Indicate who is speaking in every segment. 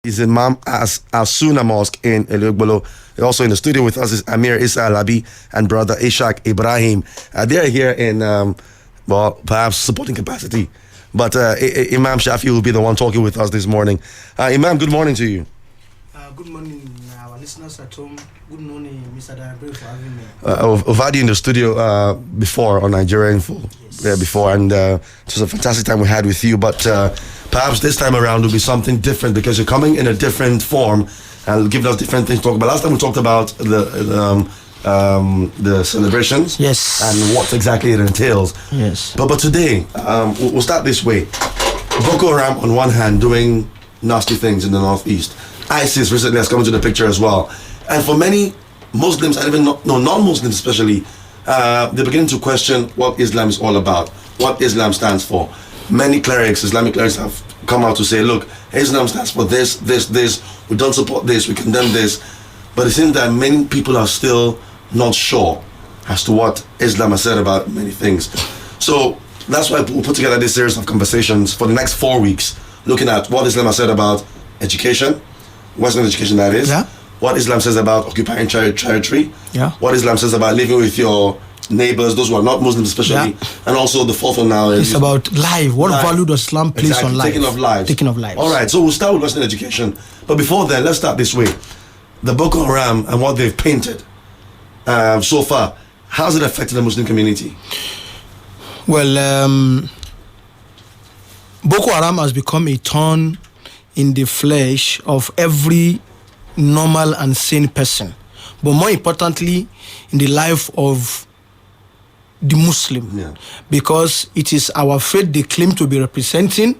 Speaker 1: He's Imam As-Sunnah Mosque in Elibolo. Also in the studio with us is Amir Issa Alabi and brother Ishaq Ibrahim. They are here in, perhaps supporting capacity. But Imam Shafi'i will be the one talking with us this morning. Imam, good morning to you.
Speaker 2: Good morning, our listeners at home. Good morning, Mr. Diabre, for having me.
Speaker 1: I've had you in the studio before on Nigeria Info. Yes. Before, and it was a fantastic time we had with you. But perhaps this time around will be something different because you're coming in a different form and giving us different things to talk about. Last time we talked about the celebrations,
Speaker 2: yes,
Speaker 1: and what exactly it entails.
Speaker 2: Yes.
Speaker 1: But today we'll start this way. Boko Haram on one hand doing nasty things in the northeast. ISIS recently has come into the picture as well. And for many Muslims, and even non-Muslims especially, they're beginning to question what Islam is all about, what Islam stands for. Many clerics, Islamic clerics, have come out to say, look, Islam stands for this, this, this. We don't support this, we condemn this. But it seems that many people are still not sure as to what Islam has said about many things. So that's why we put together this series of conversations for the next 4 weeks, looking at what Islam has said about education, Western education that is, what Islam says about occupying territory, what Islam says about living with your neighbors, those who are not Muslims especially, and also the fourth one now is
Speaker 2: it's about life. What value does Islam place on life?
Speaker 1: Taking of lives.
Speaker 2: Taking of lives.
Speaker 1: All right, so we'll start with Western education. But before then, let's start this way. The Boko Haram and what they've painted so far, how's it affected the Muslim community?
Speaker 2: Well, Boko Haram has become a thorn in the flesh of every normal and sane person, but more importantly in the life of the Muslim, because it is our faith they claim to be representing,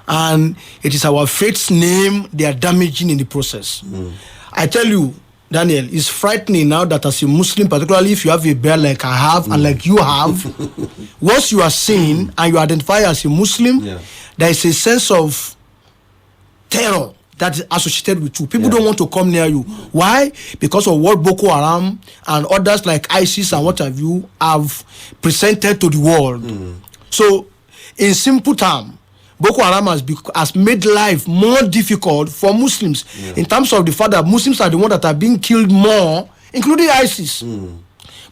Speaker 2: and it is our faith's name they are damaging in the process. I tell you, Daniel, it's frightening now that as a Muslim, particularly if you have a bear like I have and like you have, once you are seen and you identify as a Muslim, there is a sense of terror that is associated with you. People don't want to come near you. Why? Because of what Boko Haram and others like ISIS and what have you have presented to the world. So, in simple terms, Boko Haram has made life more difficult for Muslims in terms of the fact that Muslims are the ones that are being killed more, including ISIS.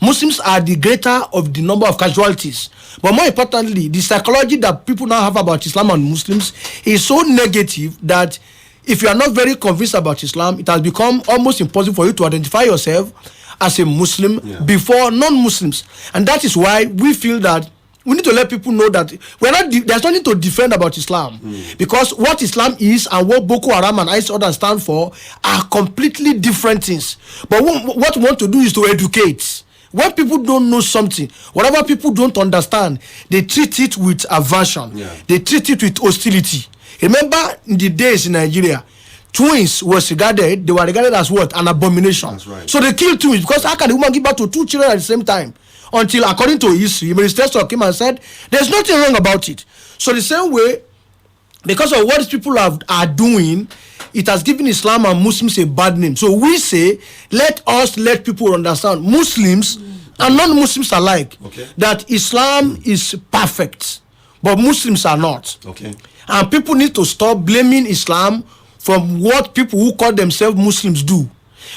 Speaker 2: Muslims are the greater of the number of casualties. But more importantly, the psychology that people now have about Islam and Muslims is so negative that if you are not very convinced about Islam, it has become almost impossible for you to identify yourself as a Muslim before non-Muslims. And that is why we feel that we need to let people know that there's nothing to defend about Islam. Because what Islam is and what Boko Haram and ISIS others stand for are completely different things. But what we want to do is to educate. When people don't know something, whatever people don't understand, they treat it with aversion. They treat it with hostility. Remember in the days in Nigeria, twins were regarded as what? An abomination.
Speaker 1: That's right.
Speaker 2: So they killed twins because how can a woman give birth to 2 children at the same time? Until, according to history, Minister came and said, there's nothing wrong about it. So the same way, because of what these people are doing, it has given Islam and Muslims a bad name. So we say, let people understand, Muslims and non-Muslims alike, that Islam is perfect, but Muslims are not. And people need to stop blaming Islam from what people who call themselves Muslims do.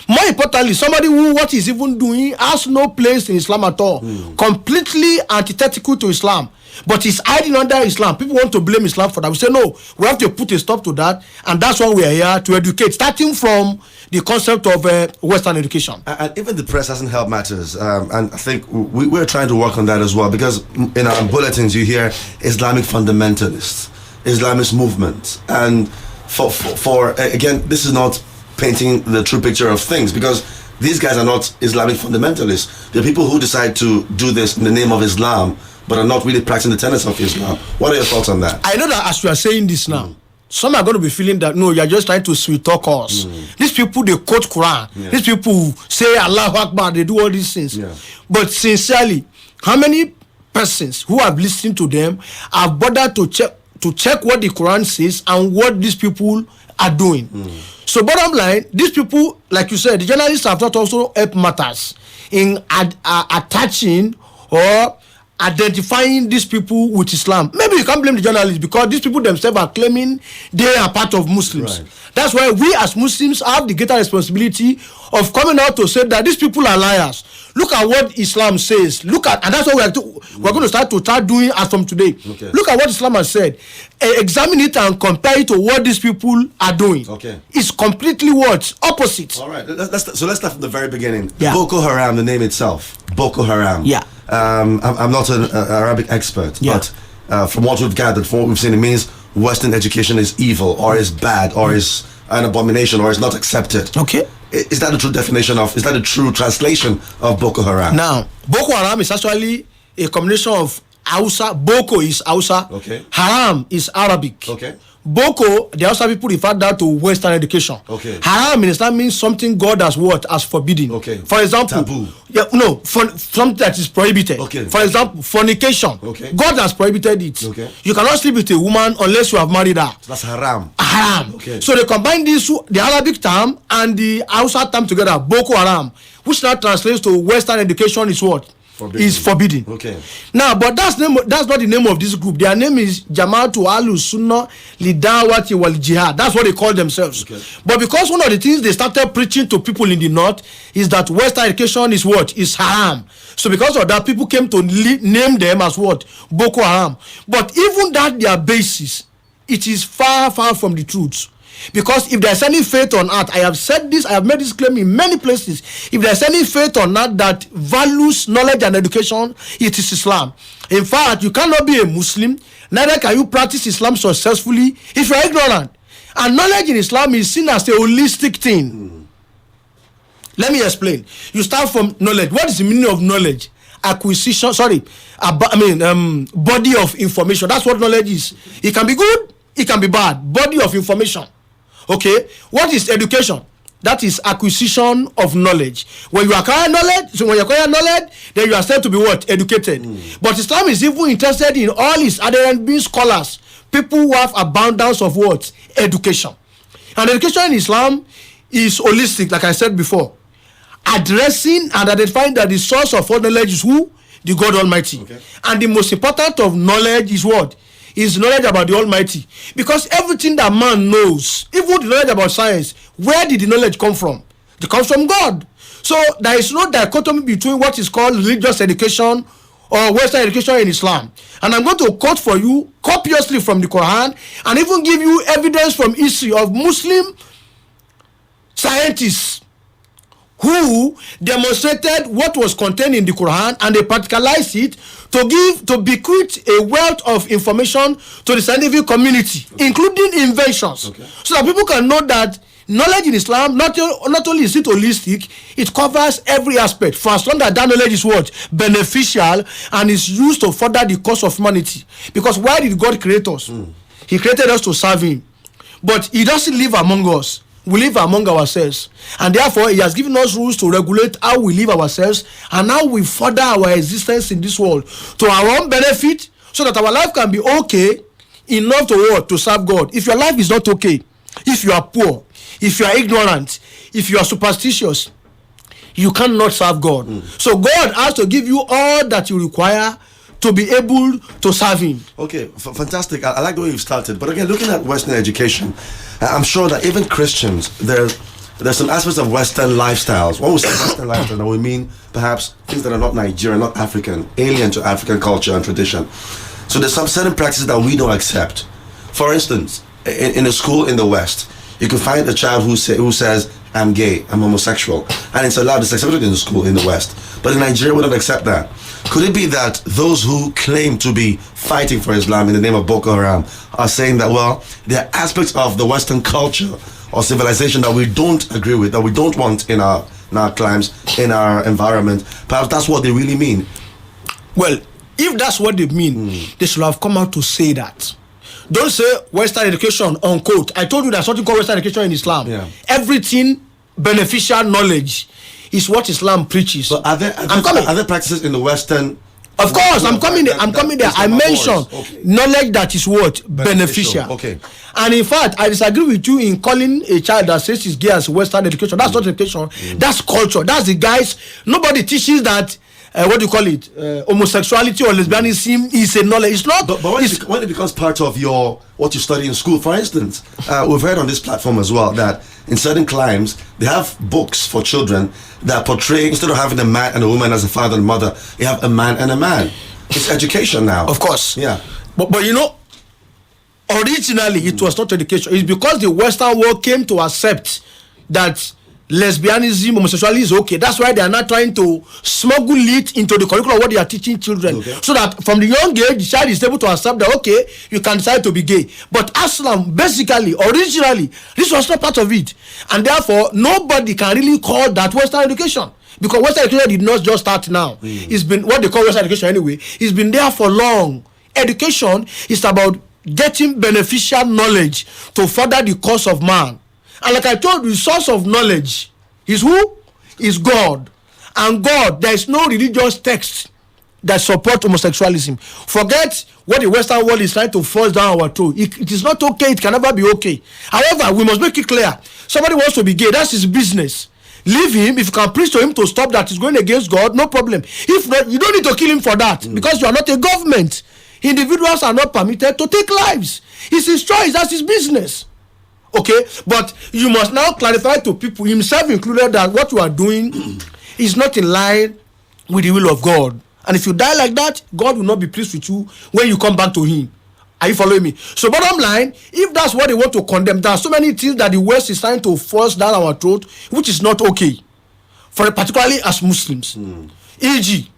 Speaker 2: More importantly, somebody who what he's even doing has no place in Islam at all. Completely antithetical to Islam. But he's hiding under Islam. People want to blame Islam for that. We say, no, we have to put a stop to that. And that's why we are here to educate, starting from the concept of Western education.
Speaker 1: And even the press hasn't helped matters. And I think we're trying to work on that as well. Because in our bulletins, you hear Islamic fundamentalists, Islamist movement. And for again, this is not painting the true picture of things, because these guys are not Islamic fundamentalists. They're people who decide to do this in the name of Islam, but are not really practicing the tenets of Islam. What are your thoughts on that?
Speaker 2: I know that as you are saying this now, some are going to be feeling that, no, you're just trying to sweet talk us. These people, they quote Quran. These people say Allahu Akbar, they do all these things. But sincerely, how many persons who have listened to them have bothered to check what the Quran says and what these people are doing? So bottom line, these people, like you said, the journalists have not also helped matters in attaching or identifying these people with Islam. Maybe you can't blame the journalists because these people themselves are claiming they are part of Muslims. That's why we as Muslims have the greater responsibility of coming out to say that these people are liars. Look at what Islam says. Look at, and that's what we're going to start doing as from today.
Speaker 1: Okay.
Speaker 2: Look at what Islam has said. Examine it and compare it to what these people are doing.
Speaker 1: Okay.
Speaker 2: It's completely what? Opposite.
Speaker 1: All right. Let's start from the very beginning.
Speaker 2: Yeah.
Speaker 1: Boko Haram, the name itself. Boko Haram.
Speaker 2: Yeah.
Speaker 1: I'm not an Arabic expert,
Speaker 2: Yeah.
Speaker 1: but from what we've gathered, from what we've seen, it means Western education is evil, or is bad, or is an abomination, or is not accepted.
Speaker 2: Okay.
Speaker 1: Is that the true definition of? Is that the true translation of Boko Haram?
Speaker 2: Now, Boko Haram is actually a combination of Hausa. Boko is Hausa.
Speaker 1: Okay.
Speaker 2: Haram is Arabic.
Speaker 1: Okay.
Speaker 2: Boko, the Hausa people refer that to Western education.
Speaker 1: Okay.
Speaker 2: Haram in Islam means something God has what? Has forbidden.
Speaker 1: Okay.
Speaker 2: For example,
Speaker 1: Taboo.
Speaker 2: Yeah, no, something that is prohibited.
Speaker 1: Okay.
Speaker 2: For example, fornication.
Speaker 1: Okay.
Speaker 2: God has prohibited it.
Speaker 1: Okay.
Speaker 2: You cannot sleep with a woman unless you have married her.
Speaker 1: So that's haram.
Speaker 2: Haram.
Speaker 1: Okay.
Speaker 2: So they combine this, the Arabic term and the Hausa term together, Boko Haram, which now translates to Western education is what?
Speaker 1: Forbidden.
Speaker 2: Is forbidden.
Speaker 1: Okay.
Speaker 2: Now, but that's not the name of this group. Their name is Jama'atu Al-Sunnah Lidawati Wal Jihad. That's what they call themselves.
Speaker 1: Okay.
Speaker 2: But because one of the things they started preaching to people in the north is that Western education is what? Is haram. So because of that, people came to name them as what? Boko Haram. But even that their basis, it is far, far from the truth. Because if there's any faith on earth, I have said this, I have made this claim in many places. If there's any faith on earth that values knowledge and education, it is Islam. In fact, you cannot be a Muslim, neither can you practice Islam successfully if you're ignorant. And knowledge in Islam is seen as a holistic thing. Let me explain. You start from knowledge. What is the meaning of knowledge? Acquisition, body of information. That's what knowledge is. It can be good, it can be bad. Body of information. Okay, what is education? That is acquisition of knowledge. When you acquire knowledge, then you are said to be what? Educated. But Islam is even interested in all its adherents being scholars, people who have abundance of what? Education. And education in Islam is holistic, like I said before, addressing and identifying that the source of all knowledge is who? The God Almighty.
Speaker 1: Okay.
Speaker 2: And the most important of knowledge is what? Is knowledge about the Almighty. Because everything that man knows, even the knowledge about science, where did the knowledge come from? It comes from God. So there is no dichotomy between what is called religious education or Western education in Islam. And I'm going to quote for you copiously from the Quran and even give you evidence from history of Muslim scientists who demonstrated what was contained in the Quran, and they practicalized it to bequeath a wealth of information to the scientific community, including inventions, so that people can know that knowledge in Islam not only is it holistic, it covers every aspect, for as long as that knowledge is what? Beneficial and is used to further the cause of humanity. Because why did God create us? He created us to serve Him, but He doesn't live among us. We live among ourselves, and therefore He has given us rules to regulate how we live ourselves and how we further our existence in this world to our own benefit, so that our life can be okay enough to serve God. If your life is not okay, if you are poor, if you are ignorant, if you are superstitious, you cannot serve God. So God has to give you all that you require to be able to serve Him.
Speaker 1: Okay, fantastic. I like the way you've started. But again, looking at Western education, I'm sure that even Christians, there's some aspects of Western lifestyles. When we say Western lifestyle, we mean perhaps things that are not Nigerian, not African, alien to African culture and tradition. So there's some certain practices that we don't accept. For instance, in a school in the West, you can find a child who says, I'm gay, I'm homosexual, and it's allowed, it's accepted in the school in the West. But in Nigeria, we don't accept that. Could it be that those who claim to be fighting for Islam in the name of Boko Haram are saying that, well, there are aspects of the Western culture or civilization that we don't agree with, that we don't want in our climes, in our environment? Perhaps that's what they really mean.
Speaker 2: Well, if that's what they mean, they should have come out to say that. Don't say Western education, unquote. I told you there's something called Western education in Islam.
Speaker 1: Yeah.
Speaker 2: Everything beneficial knowledge is what Islam preaches.
Speaker 1: But are there practices in the Western?
Speaker 2: Of course, I'm coming there. I mentioned knowledge that is what? Beneficial.
Speaker 1: Okay.
Speaker 2: And in fact, I disagree with you in calling a child that says he's gay as Western education. That's not education. That's culture. That's the guys. Nobody teaches that what do you call it? Homosexuality or lesbianism is a knowledge. It's not.
Speaker 1: But when it becomes part of what you study in school, for instance, we've heard on this platform as well that in certain climes they have books for children that portray, instead of having a man and a woman as a father and mother, you have a man and a man. It's education now.
Speaker 2: Of course.
Speaker 1: Yeah.
Speaker 2: But you know, originally it was not education. It's because the Western world came to accept that lesbianism, homosexuality is okay. That's why they are not trying to smuggle it into the curriculum of what they are teaching children. Okay. So that from the young age, the child is able to accept that, okay, you can decide to be gay. But Islam, basically, originally, this was not part of it. And therefore, nobody can really call that Western education. Because Western education did not just start now. It's been, what they call Western education anyway, it's been there for long. Education is about getting beneficial knowledge to further the cause of man. And like I told you, the source of knowledge is who? Is God. And God, there is no religious text that support homosexualism. Forget what the Western world is trying to force down our throat. It is not okay. It can never be okay. However, we must make it clear. Somebody wants to be gay. That's his business. Leave him. If you can preach to him to stop that, he's going against God, no problem. If not, you don't need to kill him for that because you are not a government. Individuals are not permitted to take lives. It's his choice. That's his business. Okay, but you must now clarify to people, himself included, that what you are doing is not in line with the will of God. And if you die like that, God will not be pleased with you when you come back to him. Are you following me? So bottom line, if that's what they want to condemn, there are so many things that the West is trying to force down our throat, which is not okay, for particularly as Muslims. E.g.,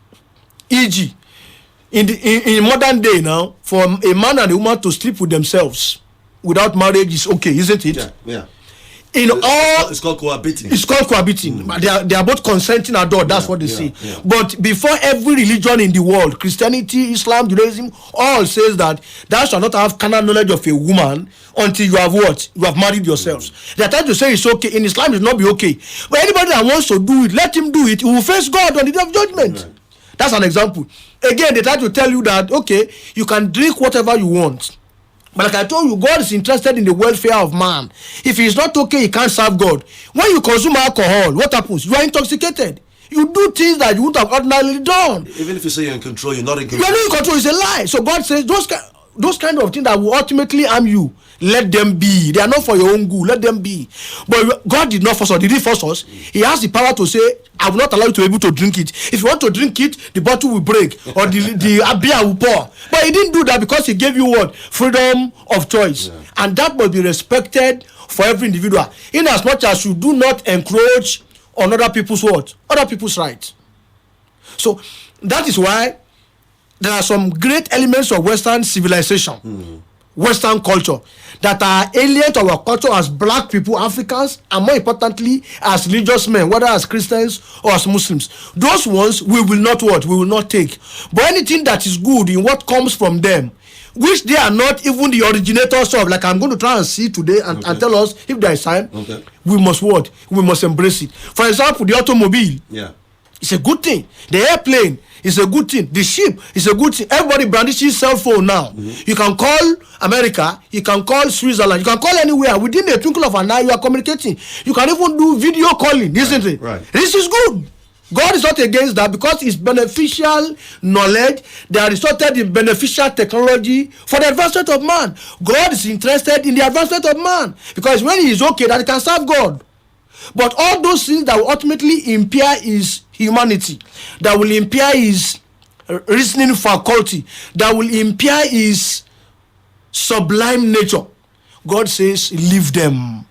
Speaker 2: in modern day now, for a man and a woman to sleep with themselves without marriage is okay, isn't it?
Speaker 1: Yeah.
Speaker 2: It's
Speaker 1: called cohabiting.
Speaker 2: It's called cohabiting. They are both consenting adults. That's what they say.
Speaker 1: Yeah.
Speaker 2: But before every religion in the world, Christianity, Islam, Judaism, all says that thou shalt not have carnal knowledge of a woman until you have what? You have married yourselves. They are trying to say it's okay. In Islam, it will not be okay. But anybody that wants to do it, let him do it. He will face God on the day of judgment. Right. That's an example. Again, they try to tell you that, okay, you can drink whatever you want. But like I told you, God is interested in the welfare of man. If he is not okay, he can't serve God. When you consume alcohol, what happens? You are intoxicated. You do things that you wouldn't have ordinarily done.
Speaker 1: Even if you say you're in control, you're not in control.
Speaker 2: You're not in control. It's a lie. So God says those kind of things that will ultimately harm you, let them be. They are not for your own good. Let them be. But God did not force us. Did he force us? He has the power to say, I will not allow you to be able to drink it. If you want to drink it, the bottle will break or the beer will pour. But he didn't do that because he gave you what? Freedom of choice. Yeah. And that must be respected for every individual. In as much as you do not encroach on other people's what? Other people's rights. So that is why there are some great elements of Western civilization, Western culture, that are alien to our culture as black people, Africans, and more importantly, as religious men, whether as Christians or as Muslims. Those ones we will not what? We will not take. But anything that is good in what comes from them, which they are not even the originators of, like I'm going to try and see today and tell us if there is time, we must what? We must embrace it. For example, the automobile.
Speaker 1: Yeah.
Speaker 2: It's a good thing. The airplane is a good thing. The ship is a good thing. Everybody brandishes cell phone now. You can call America. You can call Switzerland. You can call anywhere. Within a twinkle of an eye, you are communicating. You can even do video calling, isn't it?
Speaker 1: Right.
Speaker 2: This is good. God is not against that because it's beneficial knowledge that resulted in beneficial technology for the advancement of man. God is interested in the advancement of man because when he is okay, that he can serve God. But all those things that will ultimately impair his humanity, that will impair his reasoning faculty, that will impair his sublime nature, God says, leave them.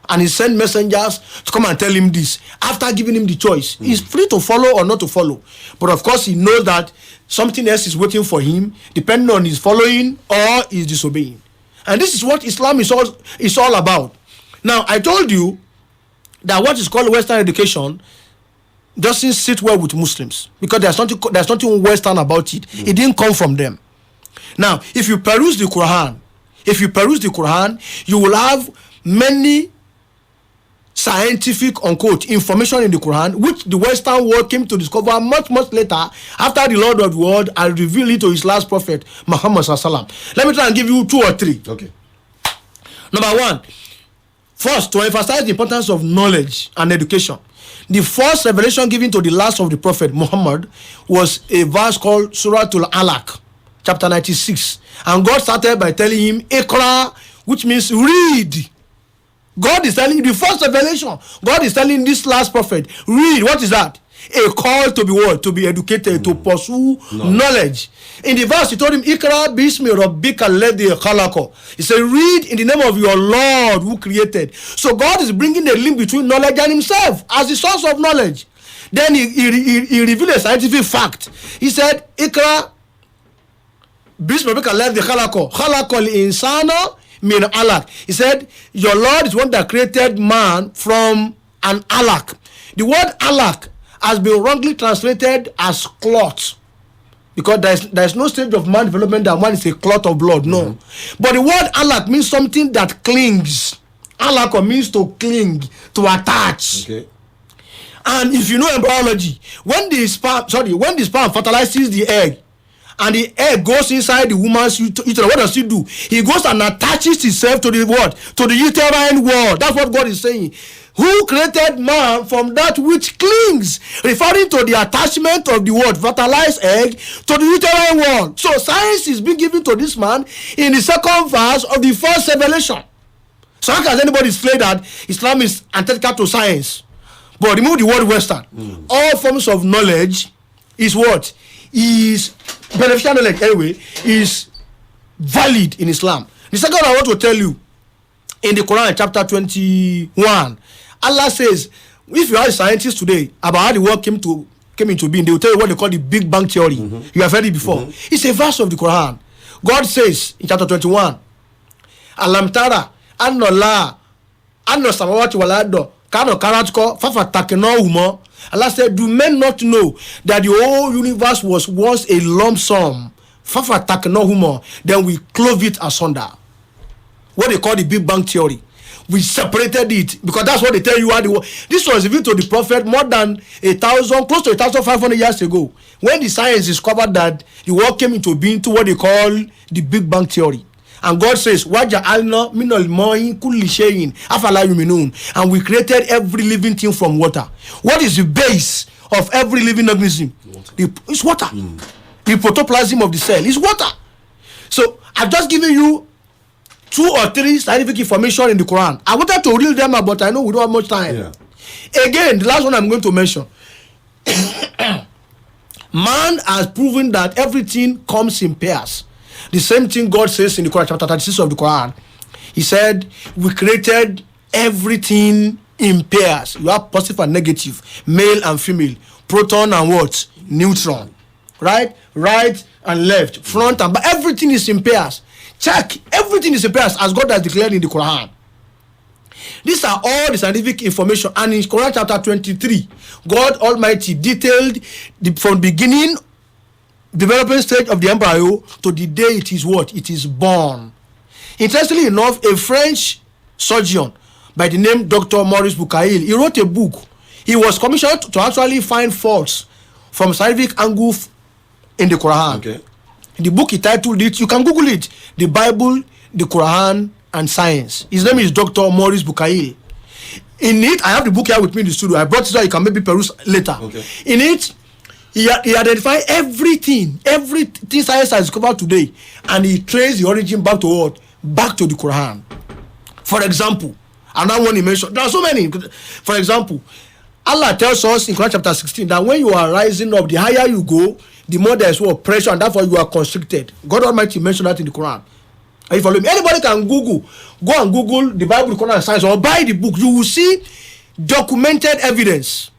Speaker 2: And he sent messengers to come and tell him this. After giving him the choice, he's free to follow or not to follow. But of course, he knows that something else is waiting for him, depending on his following or his disobeying. And this is what Islam is all about. Now, I told you that what is called Western education doesn't sit well with Muslims because there's nothing Western about it. It didn't come from them. Now, if you peruse the Quran, you will have many scientific, unquote, information in the Quran, which the Western world came to discover much, much later after the Lord of the world had revealed it to his last prophet, Muhammad Sallallahu Alaihi Wasallam. Let me try and give you 2 or 3.
Speaker 1: Okay.
Speaker 2: Number 1. First, to emphasize the importance of knowledge and education, the first revelation given to the last of the prophet Muhammad was a verse called Surah Al-Alaq, chapter 96. And God started by telling him, Iqra, which means read. God is telling, the first revelation, God is telling this last prophet, read. What is that? A call to be what? To be educated, to pursue knowledge. In the verse, he told him, Ikra bismi rabbika alladhi khalaqa. He said, read in the name of your Lord who created. So God is bringing a link between knowledge and himself as the source of knowledge. Then he revealed a scientific fact. He said, Ikra bismi rabbika alladhi khalaqa. Khalaqa al-insana min alaq. He said, your Lord is one that created man from an alaq. The word alaq has been wrongly translated as cloth, because there is no stage of man development that one is a clot of blood. No. But the word alaq means something that clings. Alaq means to cling, to attach. Okay. And if you know in biology, when the sperm fertilizes the egg, and the egg goes inside the woman's uterus, what does it do? He goes and attaches itself to the what? To the uterine wall. That's what God is saying. Who created man from that which clings, referring to the attachment of the word fertilized egg to the uterine wall. So science is being given to this man in the second verse of the first revelation. So how can anybody say that Islam is antithetical to science? But remove the word Western. All forms of knowledge is what? Is beneficial knowledge anyway, is valid in Islam. The second I want to tell you, in the Quran chapter 21, Allah says, if you are a scientist today about how the world came into being, they will tell you what they call the Big Bang Theory. You have heard it before. It's a verse of the Quran. God says in chapter 21, Alam tara anna la anna samawati wal ardo kano karatko fafa takeno umo. Allah said, do men not know that the whole universe was once a lump sum? Fafa takeno umo. Then we clove it asunder. What they call the Big Bang Theory. We separated it, because that's what they tell you how the world. This was revealed to the prophet more than close to 1,500 years ago, when the science discovered that the world came into being to what they call the Big Bang Theory. And God says, وَجَعَلْنَا مِنَ الْمَاءِ كُلِّ شَيْءٍ أَفَلَا يُؤْمِنُونَ. And we created every living thing from water. What is the base of every living organism? It's water. The protoplasm of the cell is water. So I've just given you 2 or 3 scientific information in the Quran. I wanted to read them out, but I know we don't have much time. Again, the last one I'm going to mention. Man has proven that everything comes in pairs. The same thing God says in the Quran, chapter 36 of the Quran. He said, we created everything in pairs. You have positive and negative, male and female, proton and what? Neutron. Right and left, front and back. Everything is in pairs. Check, everything is in pairs as God has declared in the Quran. These are all the scientific information. And in Quran chapter 23, God Almighty detailed from beginning development stage of the embryo to the day it is what? It is born. Interestingly enough, a French surgeon by the name Dr. Maurice Bucaille, he wrote a book. He was commissioned to actually find faults from scientific angle in the Quran. Okay. The book he titled it, you can Google it, The Bible, the Quran, and Science. His name is Dr. Maurice Bucaille. In it, I have the book here with me in the studio. I brought it so you can maybe peruse later. Okay. In it, he identified everything science has discovered today, and he traced the origin back to what? Back to the Quran. For example, another one he mentioned, there are so many. For example, Allah tells us in Quran chapter 16 that when you are rising up, the higher you go, the more there is what? Pressure, and therefore you are constricted. God Almighty mentioned that in the Quran. Are you following me? Anybody can go and Google the Bible, the Quran, and Science, or buy the book. You will see documented evidence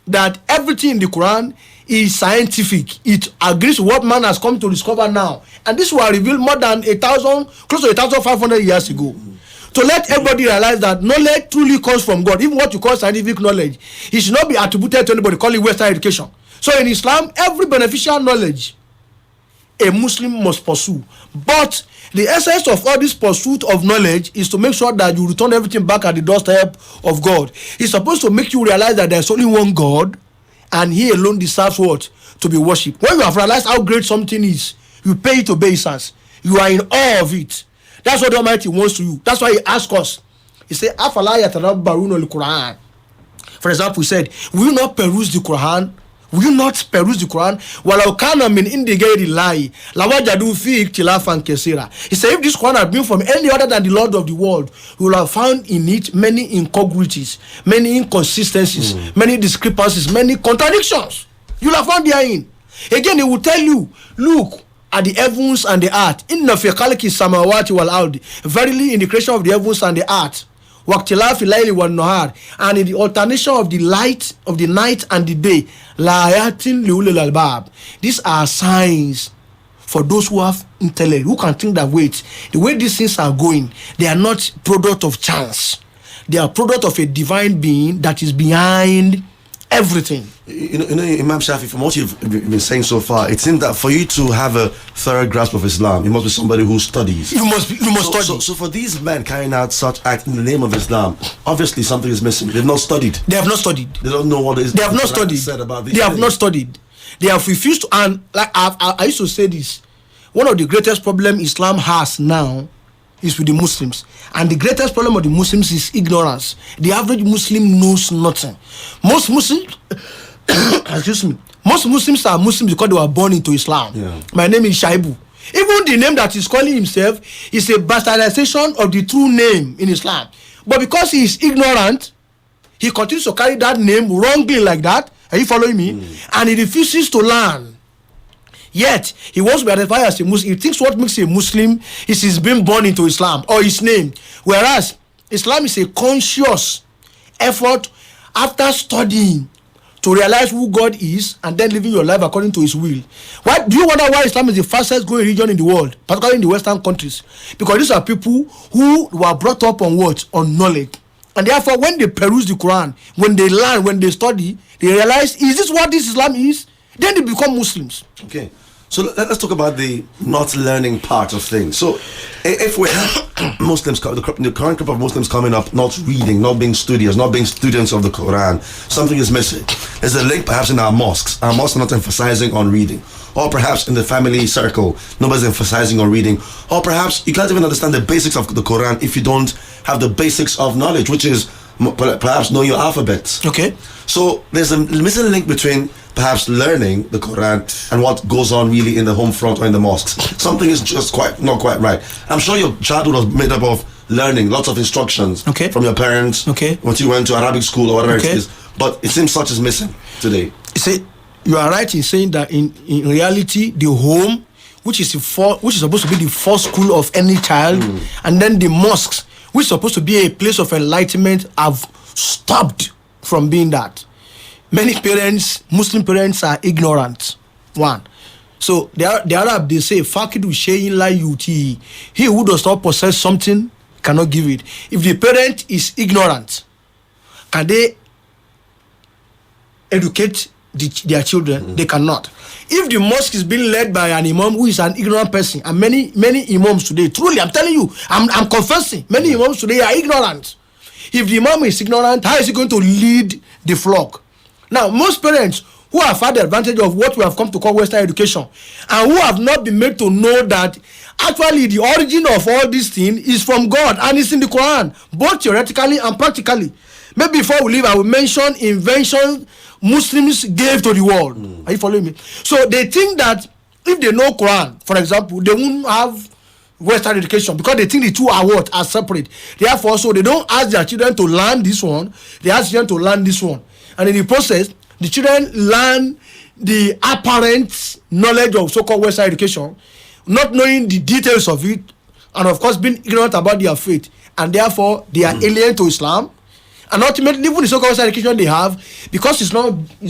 Speaker 2: that everything in the Quran is scientific. It agrees with what man has come to discover now. And this was revealed more than close to 1,500 years ago. To let everybody realize that knowledge truly comes from God. Even what you call scientific knowledge, it should not be attributed to anybody, call it Western education. So in Islam, every beneficial knowledge a Muslim must pursue. But the essence of all this pursuit of knowledge is to make sure that you return everything back at the doorstep of God. It's supposed to make you realize that there's only one God, and He alone deserves what? To be worshipped. When you have realized how great something is, you pay it obeisance. You are in awe of it. That's what the Almighty wants to you. That's why He asks us He said, Afala yatarabbaruna al-Quran. For example, he said, will you not peruse the Quran? Will you not peruse the Quran? Walau kana min indi ghairi llahi lawajadu fi ikhtilafan kaseera. He said, if this Quran had been from any other than the Lord of the world, we will have found in it many incongruities, many inconsistencies, many discrepancies, many contradictions. You'll have found therein. Again, he will tell you, look at the heavens and the earth. Inna fi khalqi samawati wal ardi. Verily, in the creation of the heavens and the earth, waqtilafi layli wan nahar, and in the alternation of the light of the night and the day, la ayatin li ulil albab. These are signs for those who have intellect, who can think that wait, the way these things are going, they are not product of chance. They are product of a divine being that is behind everything.
Speaker 1: You know, Imam Shafi'i, from what you've been saying so far, it seems that for you to have a thorough grasp of Islam, you must be somebody who studies.
Speaker 2: You must study.
Speaker 1: So for these men carrying out such acts in the name of Islam, obviously something is missing. They've not studied.
Speaker 2: They have not studied.
Speaker 1: They don't know what is.
Speaker 2: They have not studied.
Speaker 1: Said about these
Speaker 2: they have
Speaker 1: things.
Speaker 2: not studied. They have refused to. And like I used to say this, one of the greatest problem Islam has now is with the Muslims, and the greatest problem of the Muslims is ignorance. The average Muslim knows nothing. Most Muslims, excuse me, most Muslims are Muslims because they were born into Islam.
Speaker 1: Yeah.
Speaker 2: My name is Shaibu. Even the name that he's calling himself is a bastardization of the true name in Islam. But because he is ignorant, he continues to carry that name wrongly like that. Are you following me? And he refuses to learn. Yet, he wants to be identified as a Muslim. He thinks what makes a Muslim is his being born into Islam or his name. Whereas, Islam is a conscious effort after studying to realize who God is and then living your life according to his will. Why do you wonder why Islam is the fastest growing religion in the world, particularly in the Western countries? Because these are people who were brought up on what? On knowledge. And therefore, when they peruse the Quran, when they learn, when they study, they realize, is this what this Islam is? Then they become Muslims.
Speaker 1: Okay. So let's talk about the not learning part of things. So if we have Muslims, the current group of Muslims coming up, not reading, not being studious, not being students of the Quran, something is missing. There's a link perhaps in our mosques. Our mosques are not emphasizing on reading. Or perhaps in the family circle, nobody's emphasizing on reading. Or perhaps you can't even understand the basics of the Quran if you don't have the basics of knowledge, which is perhaps know your alphabet.
Speaker 2: Okay.
Speaker 1: So there's a missing link between perhaps learning the Quran and what goes on really in the home front or in the mosques. Something is just not quite right. I'm sure your childhood was made up of learning, lots of instructions from your parents.
Speaker 2: Okay.
Speaker 1: Once you went to Arabic school or whatever it is. But it seems such is missing today.
Speaker 2: See, you are right in saying that in reality, the home, which is supposed to be the first school of any child, and then the mosques, which is supposed to be a place of enlightenment, have stopped from being that. Many parents, Muslim parents, are ignorant. One. So the Arab, they say, "Fakidu shayin la yuti." He who does not possess something cannot give it. If the parent is ignorant, can they educate their children? They cannot. If the mosque is being led by an imam who is an ignorant person, and many imams today, truly, I'm telling you, I'm confessing, many imams today are ignorant. If the imam is ignorant, how is he going to lead the flock? Now, most parents who have had the advantage of what we have come to call Western education, and who have not been made to know that actually the origin of all these things is from God and it's in the Quran, both theoretically and practically. Maybe before we leave, I will mention inventions Muslims gave to the world. Are you following me? So they think that if they know Quran, for example, they won't have Western education because they think the two are separate. Therefore, so they don't ask their children to learn this one, they ask them to learn this one. And in the process, the children learn the apparent knowledge of so-called Western education, not knowing the details of it, and of course being ignorant about their faith. And therefore, they are alien to Islam. And ultimately, even the so-called Western education they have, because it's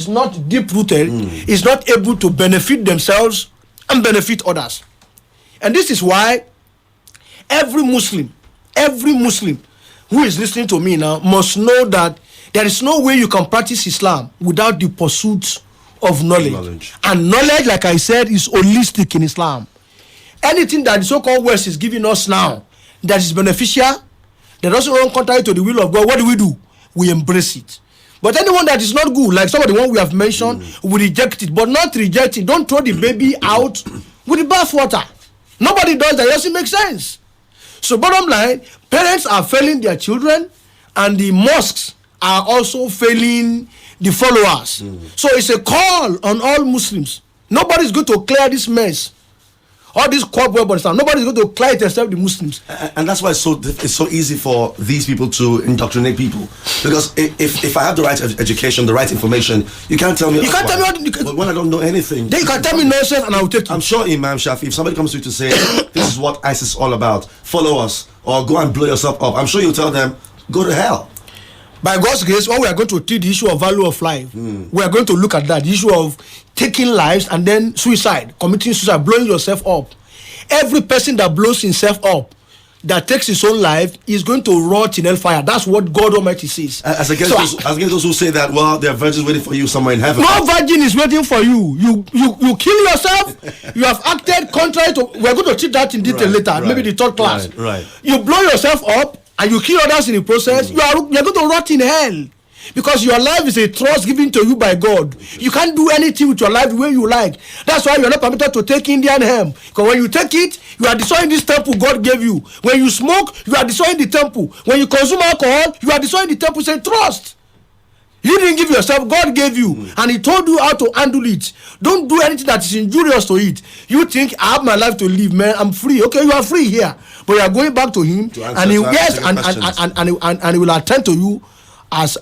Speaker 2: not deep-rooted, it's not able to benefit themselves and benefit others. And this is why every Muslim who is listening to me now must know that there is no way you can practice Islam without the pursuit of knowledge. And knowledge, like I said, is holistic in Islam. Anything that the so-called West is giving us now that is beneficial, that doesn't run contrary to the will of God, what do? We embrace it. But anyone that is not good, like some of the one we have mentioned, we reject it. But not reject it. Don't throw the baby out with the bathwater. Nobody does that. It doesn't make sense. So bottom line, Parents are failing their children, and the mosques are also failing the followers. So it's a call on all Muslims. Nobody's going to clear this mess. All these cobweb and stuff. Nobody's going to clear it except the Muslims.
Speaker 1: And that's why it's so easy for these people to indoctrinate people. Because if I have the right education, the right information, you can't tell me.
Speaker 2: You can't tell me.
Speaker 1: But when I don't know anything,
Speaker 2: then you can tell me nonsense and I will take it.
Speaker 1: I'm sure Imam Shafi'i, if somebody comes to you to say, this is what ISIS is all about, follow us, or go and blow yourself up, I'm sure you'll tell them, go to hell.
Speaker 2: By God's grace, when we are going to treat the issue of value of life, we are going to look at that, the issue of taking lives and then suicide, committing suicide, blowing yourself up. Every person that blows himself up, that takes his own life, is going to rot in hellfire. That's what God Almighty says.
Speaker 1: As against those who say that, well, there are virgins waiting for you somewhere in heaven.
Speaker 2: No virgin is waiting for you. You kill yourself. You have acted contrary to. We're going to treat that in detail later, maybe the third class.
Speaker 1: Right.
Speaker 2: You blow yourself up and you kill others in the process. You're going to rot in hell. Because your life is a trust given to you by God. You can't do anything with your life the way you like. That's why you are not permitted to take Indian hemp. Because when you take it, you are destroying this temple God gave you. When you smoke, you are destroying the temple. When you consume alcohol, you are destroying the temple. Say trust. You didn't give yourself, God gave you. And he told you how to handle it. Don't do anything that is injurious to it. You think, I have my life to live, man. I'm free. Okay, you are free here. But you are going back to him. And he will attend to you as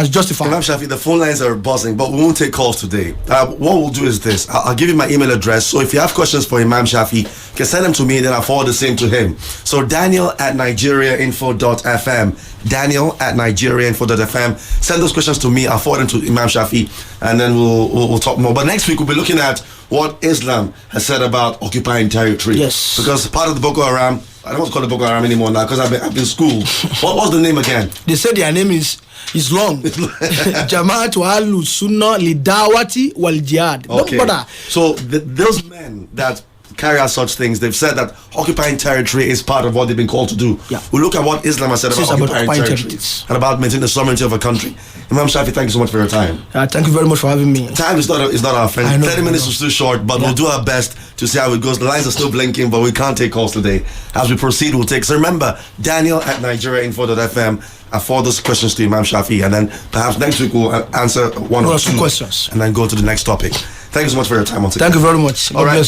Speaker 2: justified.
Speaker 1: Imam Shafi'i, the phone lines are buzzing, but we won't take calls today. What we'll do is this. I'll give you my email address. So if you have questions for Imam Shafi'i, you can send them to me, then I'll forward the same to him. So Daniel@nigeriainfo.fm. Daniel@nigeriainfo.fm. Send those questions to me. I'll forward them to Imam Shafi'i, and then we'll talk more. But next week we'll be looking at what Islam has said about occupying territory.
Speaker 2: Yes.
Speaker 1: Because part of the Boko Haram, I don't want to call it Boko Haram anymore now because I've been schooled. What was the name again?
Speaker 2: They said their name is long. Jama'atu As-Sunnah Lidawati wal Jihad.
Speaker 1: Okay.
Speaker 2: Don't bother.
Speaker 1: So those men that carry out such things, they've said that occupying territory is part of what they've been called to do.
Speaker 2: Yeah.
Speaker 1: We look at what Islam has said about occupying territory and about maintaining the sovereignty of a country. Imam Shafi'i, thank you so much for your time.
Speaker 2: Thank you very much for having me.
Speaker 1: Time is not our friend. 30 minutes was too short, but we'll do our best to see how it goes. The lines are still blinking, but we can't take calls today. As we proceed, we'll take. So remember, Daniel@nigeriainfo.fm. I forward those questions to Imam Shafi'i, and then perhaps next week we'll answer one or two
Speaker 2: questions,
Speaker 1: and then go to the next topic. Thank you so much for your time.
Speaker 2: Thank you very much.
Speaker 1: All right.